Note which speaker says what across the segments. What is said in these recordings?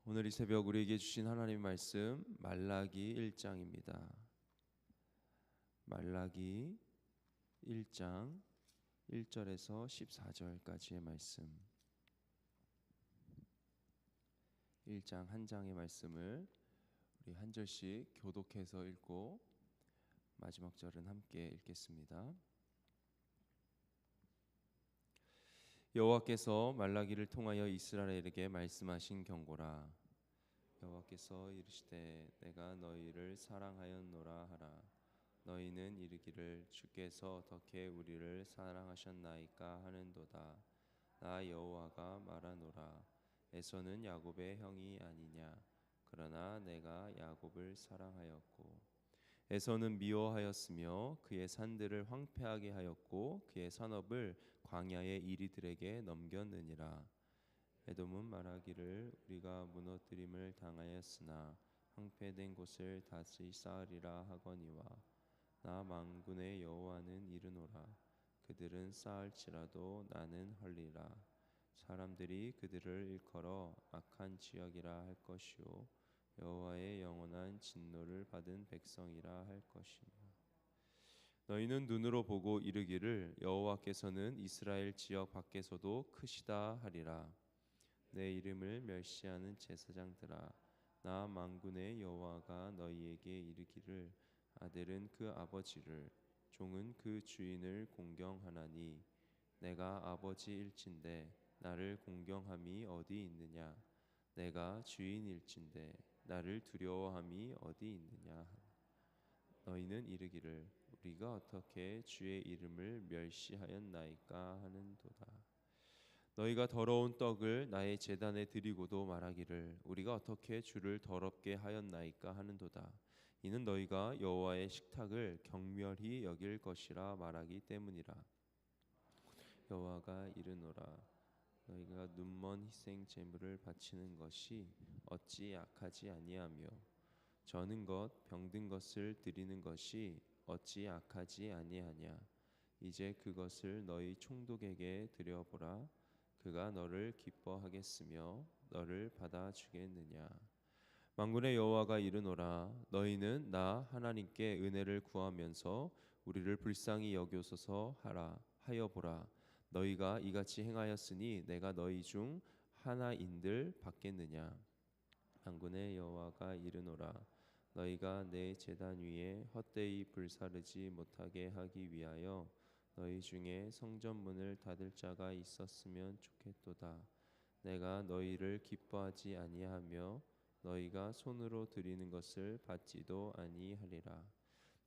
Speaker 1: 오늘 이 새벽 우리에게 주신 하나님의 말씀 말라기 1장입니다. 말라기 1장 1절에서 14절까지의 말씀. 1장 한 장의 말씀을 우리 한 절씩 교독해서 읽고 마지막 절은 함께 읽겠습니다. 여호와께서 말라기를 통하여 이스라엘에게 말씀하신 경고라. 여호와께서 이르시되 내가 너희를 사랑하였노라 하라. 너희는 이르기를 주께서 어떻게 우리를 사랑하셨나이까 하는도다. 나 여호와가 말하노라. 에서는 야곱의 형이 아니냐. 그러나 내가 야곱을 사랑하였고 에서는 미워하였으며 그의 산들을 황폐하게 하였고 그의 산업을 광야의 이리들에게 넘겼느니라. 에돔은 말하기를 우리가 무너뜨림을 당하였으나 황폐된 곳을 다시 쌓으리라 하거니와 나 만군의 여호와는 이르노라. 그들은 쌓을지라도 나는 헐리라. 사람들이 그들을 일컬어 악한 지역이라 할 것이요 여호와의 영원한 진노를 받은 백성이라 할 것이며 너희는 눈으로 보고 이르기를 여호와께서는 이스라엘 지역 밖에서도 크시다 하리라. 내 이름을 멸시하는 제사장들아, 나 만군의 여호와가 너희에게 이르기를 아들은 그 아버지를 종은 그 주인을 공경하나니 내가 아버지일진대 나를 공경함이 어디 있느냐. 내가 주인일진대 나를 두려워함이 어디 있느냐. 너희는 이르기를 우리가 어떻게 주의 이름을 멸시하였나이까 하는도다. 너희가 더러운 떡을 나의 제단에 드리고도 말하기를 우리가 어떻게 주를 더럽게 하였나이까 하는도다. 이는 너희가 여호와의 식탁을 경멸히 여길 것이라 말하기 때문이라. 여호와가 이르노라. 너희가 눈먼 희생 제물을 바치는 것이 어찌 악하지 아니하며 저는 것 병든 것을 드리는 것이 어찌 악하지 아니하냐. 이제 그것을 너희 총독에게 드려보라. 그가 너를 기뻐하겠으며 너를 받아주겠느냐. 만군의 여호와가 이르노라. 너희는 나 하나님께 은혜를 구하면서 우리를 불쌍히 여겨소서 하여 보라. 너희가 이같이 행하였으니 내가 너희 중 하나인들 받겠느냐. 만군의 여호와가 이르노라. 너희가 내 제단 위에 헛되이 불사르지 못하게 하기 위하여 너희 중에 성전문을 닫을 자가 있었으면 좋겠도다. 내가 너희를 기뻐하지 아니하며 너희가 손으로 드리는 것을 받지도 아니하리라.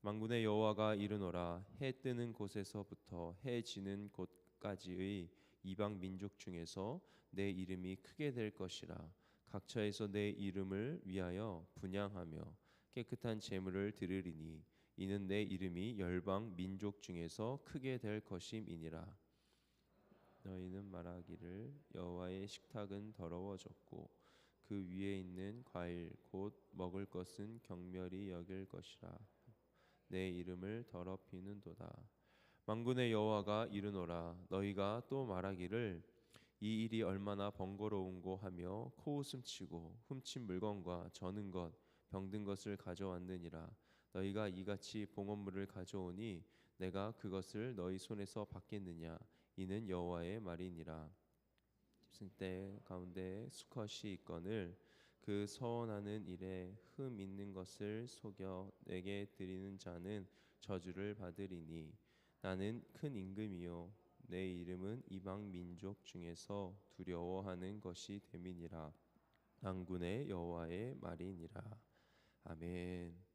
Speaker 1: 만군의 여호와가 이르노라. 해 뜨는 곳에서부터 해 지는 곳까지의 이방 민족 중에서 내 이름이 크게 될 것이라. 각처에서 내 이름을 위하여 분향하며 깨끗한 제물을 드리리니 이는 내 이름이 열방 민족 중에서 크게 될 것임이니라. 너희는 말하기를 여호와의 식탁은 더러워졌고 그 위에 있는 과일 곧 먹을 것은 경멸히 여길 것이라. 내 이름을 더럽히는도다. 만군의 여호와가 이르노라. 너희가 또 말하기를 이 일이 얼마나 번거로운고 하며 코웃음치고 훔친 물건과 저는 것 병든 것을 가져왔느니라. 너희가 이같이 봉헌물을 가져오니 내가 그것을 너희 손에서 받겠느냐. 이는 여호와의 말이니라. 짐승 때 가운데 수컷이 있거늘 그 서원하는 일에 흠 있는 것을 속여 내게 드리는 자는 저주를 받으리니 나는 큰 임금이요 내 이름은 이방 민족 중에서 두려워하는 것이 됨이니라. 만군의 여호와의 말이니라. 아멘.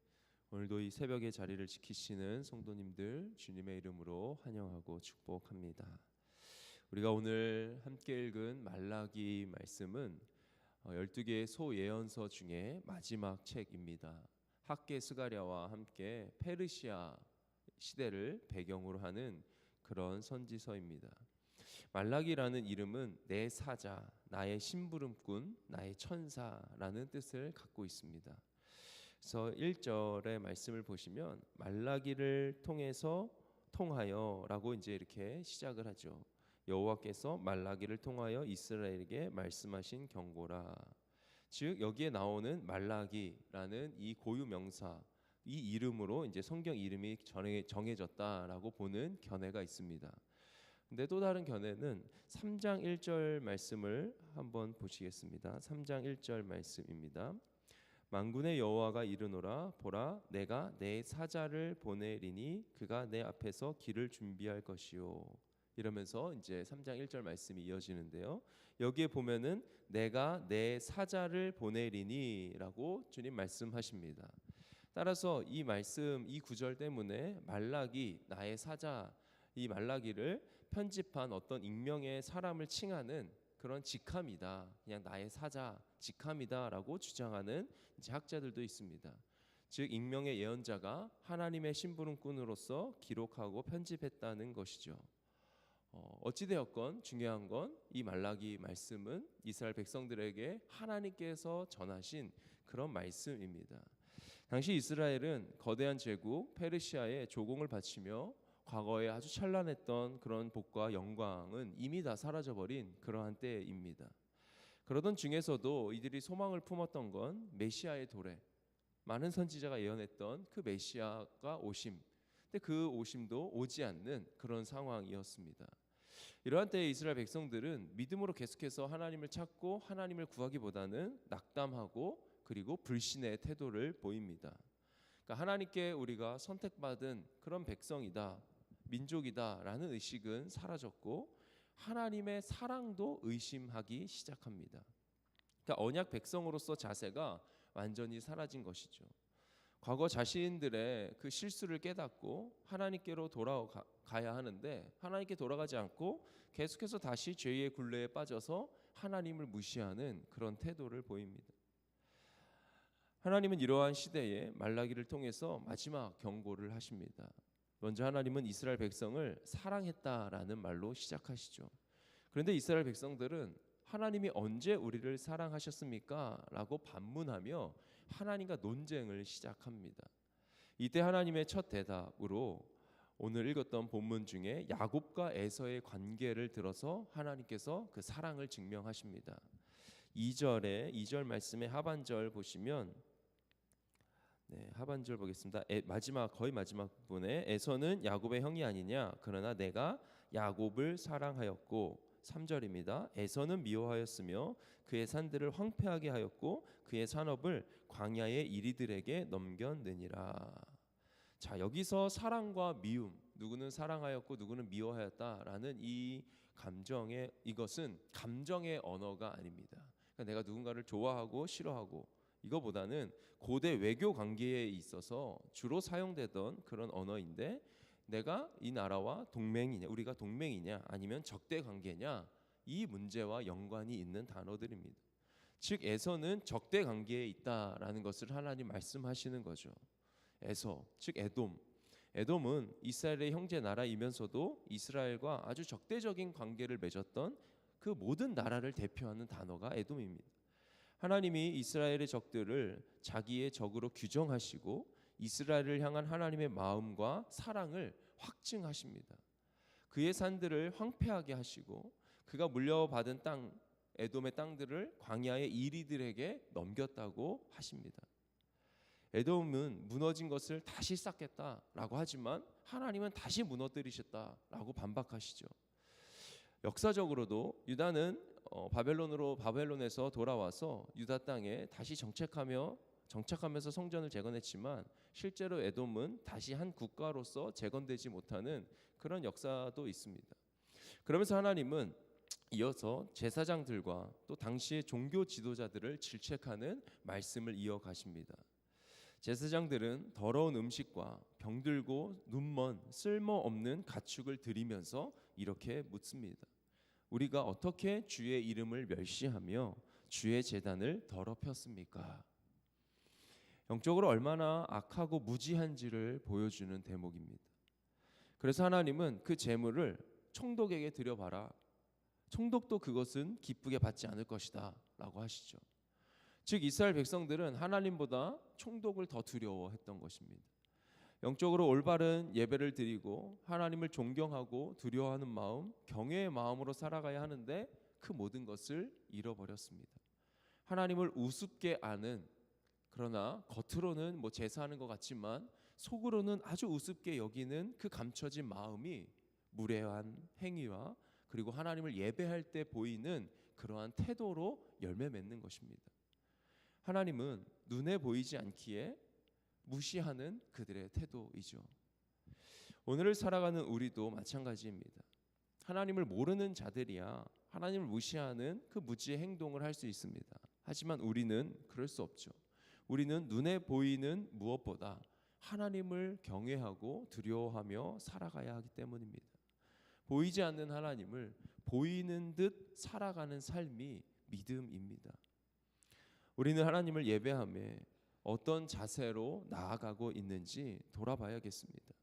Speaker 1: 오늘도 이 새벽의 자리를 지키시는 성도님들 주님의 이름으로 환영하고 축복합니다. 우리가 오늘 함께 읽은 말라기 말씀은 12개의 소예언서 중에 마지막 책입니다. 학개 스가랴와 함께 페르시아 시대를 배경으로 하는 그런 선지서입니다. 말라기라는 이름은 내 사자, 나의 심부름꾼, 나의 천사라는 뜻을 갖고 있습니다. 그래서 1절의 말씀을 보시면 말라기를 통하여라고 이제 이렇게 시작을 하죠. 여호와께서 말라기를 통하여 이스라엘에게 말씀하신 경고라. 즉 여기에 나오는 말라기라는 이 고유 명사, 이 이름으로 이제 성경 이름이 정해졌다라고 보는 견해가 있습니다. 근데 또 다른 견해는 3장 1절 말씀을 한번 보시겠습니다. 3장 1절 말씀입니다. 만군의 여호와가 이르노라, 보라 내가 내 사자를 보내리니 그가 내 앞에서 길을 준비할 것이요. 이러면서 이제 3장 1절 말씀이 이어지는데요. 여기에 보면은 내가 내 사자를 보내리니라고 주님 말씀하십니다. 따라서 이 말씀, 이 구절 때문에 말라기, 나의 사자, 이 말라기를 편집한 어떤 익명의 사람을 칭하는 그런 직함이다, 그냥 나의 사자, 직함이다라고 주장하는 이제 학자들도 있습니다. 즉 익명의 예언자가 하나님의 심부름꾼으로서 기록하고 편집했다는 것이죠. 어찌되었건 중요한 건 이 말라기 말씀은 이스라엘 백성들에게 하나님께서 전하신 그런 말씀입니다. 당시 이스라엘은 거대한 제국 페르시아의 조공을 바치며 과거에 아주 찬란했던 그런 복과 영광은 이미 다 사라져버린 그러한 때입니다. 그러던 중에서도 이들이 소망을 품었던 건 메시아의 도래, 많은 선지자가 예언했던 그 메시아가 오심, 근데 그 오심도 오지 않는 그런 상황이었습니다. 이러한 때에 이스라엘 백성들은 믿음으로 계속해서 하나님을 찾고 하나님을 구하기보다는 낙담하고 그리고 불신의 태도를 보입니다. 그러니까 하나님께 우리가 선택받은 그런 백성이다, 민족이다라는 의식은 사라졌고 하나님의 사랑도 의심하기 시작합니다. 그러니까 언약 백성으로서 자세가 완전히 사라진 것이죠. 과거 자신들의 그 실수를 깨닫고 하나님께로 돌아가야 하는데 하나님께 돌아가지 않고 계속해서 다시 죄의 굴레에 빠져서 하나님을 무시하는 그런 태도를 보입니다. 하나님은 이러한 시대에 말라기를 통해서 마지막 경고를 하십니다. 먼저 하나님은 이스라엘 백성을 사랑했다라는 말로 시작하시죠. 그런데 이스라엘 백성들은 하나님이 언제 우리를 사랑하셨습니까? 라고 반문하며 하나님과 논쟁을 시작합니다. 이때 하나님의 첫 대답으로 오늘 읽었던 본문 중에 야곱과 에서의 관계를 들어서 하나님께서 그 사랑을 증명하십니다. 2절 말씀의 하반절 보시면 하반절 보겠습니다. 거의 마지막 부분에 에서는 야곱의 형이 아니냐, 그러나 내가 야곱을 사랑하였고, 3절입니다. 에서는 미워하였으며 그의 산들을 황폐하게 하였고 그의 산업을 광야의 이리들에게 넘겼느니라. 자, 여기서 사랑과 미움, 누구는 사랑하였고 누구는 미워하였다라는 이 감정의, 이것은 감정의 언어가 아닙니다. 그러니까 내가 누군가를 좋아하고 싫어하고, 이거보다는 고대 외교 관계에 있어서 주로 사용되던 그런 언어인데, 내가 이 나라와 동맹이냐, 우리가 동맹이냐 아니면 적대 관계냐, 이 문제와 연관이 있는 단어들입니다. 즉 에서는 적대 관계에 있다라는 것을 하나님 말씀하시는 거죠. 에서, 즉 에돔은 이스라엘의 형제 나라이면서도 이스라엘과 아주 적대적인 관계를 맺었던 그 모든 나라를 대표하는 단어가 에돔입니다. 하나님이 이스라엘의 적들을 자기의 적으로 규정하시고 이스라엘을 향한 하나님의 마음과 사랑을 확증하십니다. 그의 산들을 황폐하게 하시고 그가 물려받은 땅, 에돔의 땅들을 광야의 이리들에게 넘겼다고 하십니다. 에돔은 무너진 것을 다시 쌓겠다라고 하지만 하나님은 다시 무너뜨리셨다라고 반박하시죠. 역사적으로도 유다는 바벨론에서 돌아와서 유다 땅에 다시 정착하면서 성전을 재건했지만 실제로 에돔은 다시 한 국가로서 재건되지 못하는 그런 역사도 있습니다. 그러면서 하나님은 이어서 제사장들과 또 당시의 종교 지도자들을 질책하는 말씀을 이어가십니다. 제사장들은 더러운 음식과 병들고 눈먼 쓸모없는 가축을 드리면서 이렇게 묻습니다. 우리가 어떻게 주의 이름을 멸시하며 주의 제단을 더럽혔습니까? 영적으로 얼마나 악하고 무지한지를 보여주는 대목입니다. 그래서 하나님은 그 제물을 총독에게 드려봐라, 총독도 그것은 기쁘게 받지 않을 것이다 라고 하시죠. 즉 이스라엘 백성들은 하나님보다 총독을 더 두려워했던 것입니다. 영적으로 올바른 예배를 드리고 하나님을 존경하고 두려워하는 마음, 경외의 마음으로 살아가야 하는데 그 모든 것을 잃어버렸습니다. 하나님을 우습게 아는, 그러나 겉으로는 뭐 제사하는 것 같지만 속으로는 아주 우습게 여기는 그 감춰진 마음이 무례한 행위와 그리고 하나님을 예배할 때 보이는 그러한 태도로 열매 맺는 것입니다. 하나님은 눈에 보이지 않기에 무시하는 그들의 태도이죠. 오늘을 살아가는 우리도 마찬가지입니다. 하나님을 모르는 자들이야 하나님을 무시하는 그 무지의 행동을 할 수 있습니다. 하지만 우리는 그럴 수 없죠. 우리는 눈에 보이는 무엇보다 하나님을 경외하고 두려워하며 살아가야 하기 때문입니다. 보이지 않는 하나님을 보이는 듯 살아가는 삶이 믿음입니다. 우리는 하나님을 예배하며 어떤 자세로 나아가고 있는지 돌아봐야겠습니다.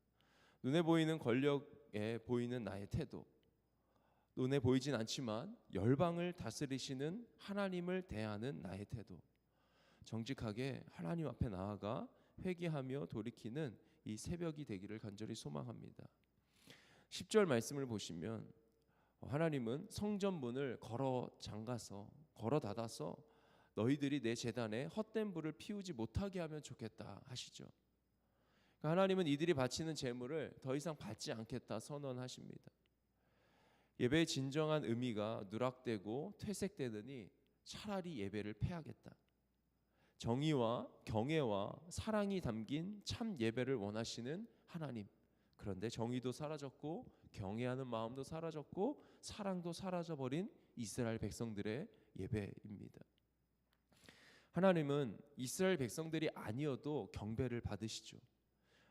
Speaker 1: 눈에 보이는 권력에 보이는 나의 태도, 눈에 보이진 않지만 열방을 다스리시는 하나님을 대하는 나의 태도, 정직하게 하나님 앞에 나아가 회개하며 돌이키는 이 새벽이 되기를 간절히 소망합니다. 10절 말씀을 보시면 하나님은 성전문을 걸어 닫아서 너희들이 내 제단에 헛된 불을 피우지 못하게 하면 좋겠다 하시죠. 하나님은 이들이 바치는 제물을 더 이상 받지 않겠다 선언하십니다. 예배의 진정한 의미가 누락되고 퇴색되더니 차라리 예배를 패하겠다. 정의와 경애와 사랑이 담긴 참 예배를 원하시는 하나님. 그런데 정의도 사라졌고 경외하는 마음도 사라졌고 사랑도 사라져버린 이스라엘 백성들의 예배입니다. 하나님은 이스라엘 백성들이 아니어도 경배를 받으시죠.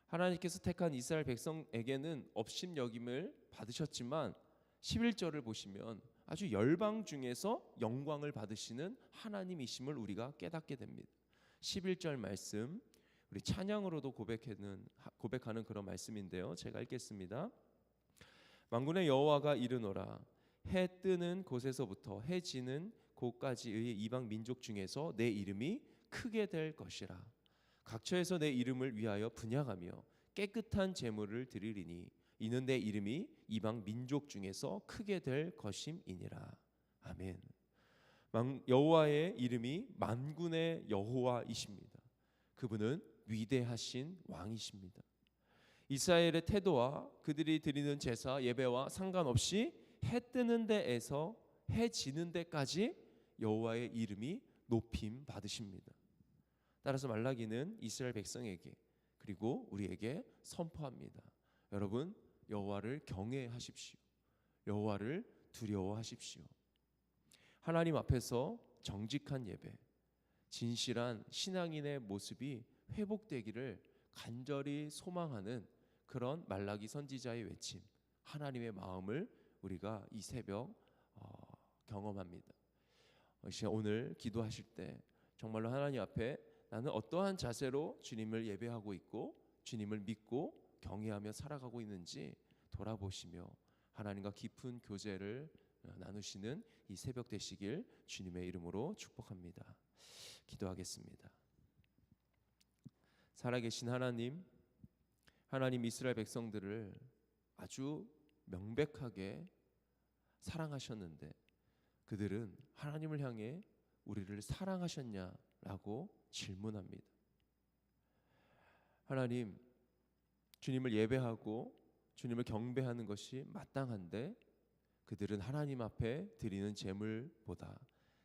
Speaker 1: 하나님께서 택한 이스라엘 백성에게는 업신여김을 받으셨지만 11절을 보시면 아주 열방 중에서 영광을 받으시는 하나님이심을 우리가 깨닫게 됩니다. 11절 말씀 우리 찬양으로도 고백하는 그런 말씀인데요. 제가 읽겠습니다. 만군의 여호와가 이르노라. 해 뜨는 곳에서부터 해 지는 곳까지의 이방 민족 중에서 내 이름이 크게 될 것이라. 각처에서 내 이름을 위하여 분향하며 깨끗한 제물을 드리리니 이는 내 이름이 이방 민족 중에서 크게 될 것임이니라. 아멘. 여호와의 이름이 만군의 여호와이십니다. 그분은 위대하신 왕이십니다. 이스라엘의 태도와 그들이 드리는 제사 예배와 상관없이 해 뜨는 데에서 해 지는 데까지 여호와의 이름이 높임 받으십니다. 따라서 말라기는 이스라엘 백성에게 그리고 우리에게 선포합니다. 여러분, 여호와를 경외하십시오. 여호와를 두려워하십시오. 하나님 앞에서 정직한 예배, 진실한 신앙인의 모습이 회복되기를 간절히 소망하는 그런 말라기 선지자의 외침, 하나님의 마음을 우리가 이 새벽 경험합니다. 오늘 기도하실 때 정말로 하나님 앞에 나는 어떠한 자세로 주님을 예배하고 있고 주님을 믿고 경외하며 살아가고 있는지 돌아보시며 하나님과 깊은 교제를 나누시는 이 새벽 되시길 주님의 이름으로 축복합니다. 기도하겠습니다. 살아계신 하나님 이스라엘 백성들을 아주 명백하게 사랑하셨는데 그들은 하나님을 향해 우리를 사랑하셨냐라고 질문합니다. 하나님, 주님을 예배하고 주님을 경배하는 것이 마땅한데 그들은 하나님 앞에 드리는 제물보다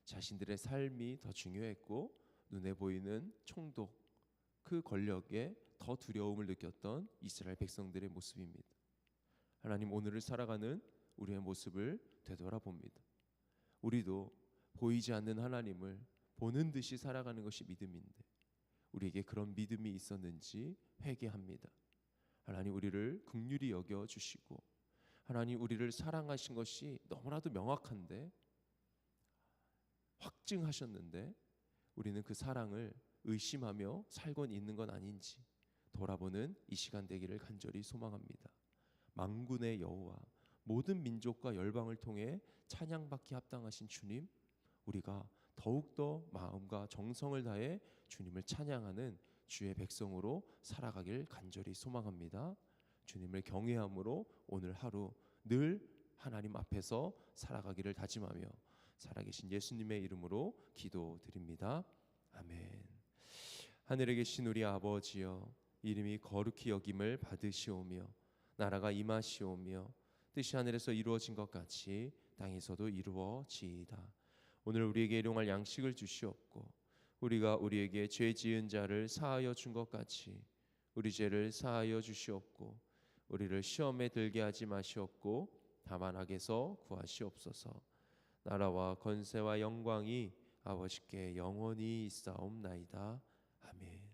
Speaker 1: 자신들의 삶이 더 중요했고 눈에 보이는 총독, 그 권력에 더 두려움을 느꼈던 이스라엘 백성들의 모습입니다. 하나님, 오늘을 살아가는 우리의 모습을 되돌아봅니다. 우리도 보이지 않는 하나님을 보는 듯이 살아가는 것이 믿음인데 우리에게 그런 믿음이 있었는지 회개합니다. 하나님, 우리를 긍휼히 여겨 주시고 하나님, 우리를 사랑하신 것이 너무나도 명확한데 확증하셨는데 우리는 그 사랑을 의심하며 살곤 있는 건 아닌지 돌아보는 이 시간 되기를 간절히 소망합니다. 만군의 여호와, 모든 민족과 열방을 통해 찬양받기 합당하신 주님, 우리가 더욱더 마음과 정성을 다해 주님을 찬양하는 주의 백성으로 살아가길 간절히 소망합니다. 주님을 경외함으로 오늘 하루 늘 하나님 앞에서 살아가기를 다짐하며 살아계신 예수님의 이름으로 기도드립니다. 아멘. 하늘에 계신 우리 아버지여, 이름이 거룩히 여김을 받으시오며 나라가 임하시오며 뜻이 하늘에서 이루어진 것 같이 땅에서도 이루어지이다. 오늘 우리에게 일용할 양식을 주시옵고 우리가 우리에게 죄 지은 자를 사하여 준 것 같이 우리 죄를 사하여 주시옵고 우리를 시험에 들게 하지 마시옵고 다만 악에서 구하시옵소서. 나라와 권세와 영광이 아버지께 영원히 있사옵나이다. 아멘.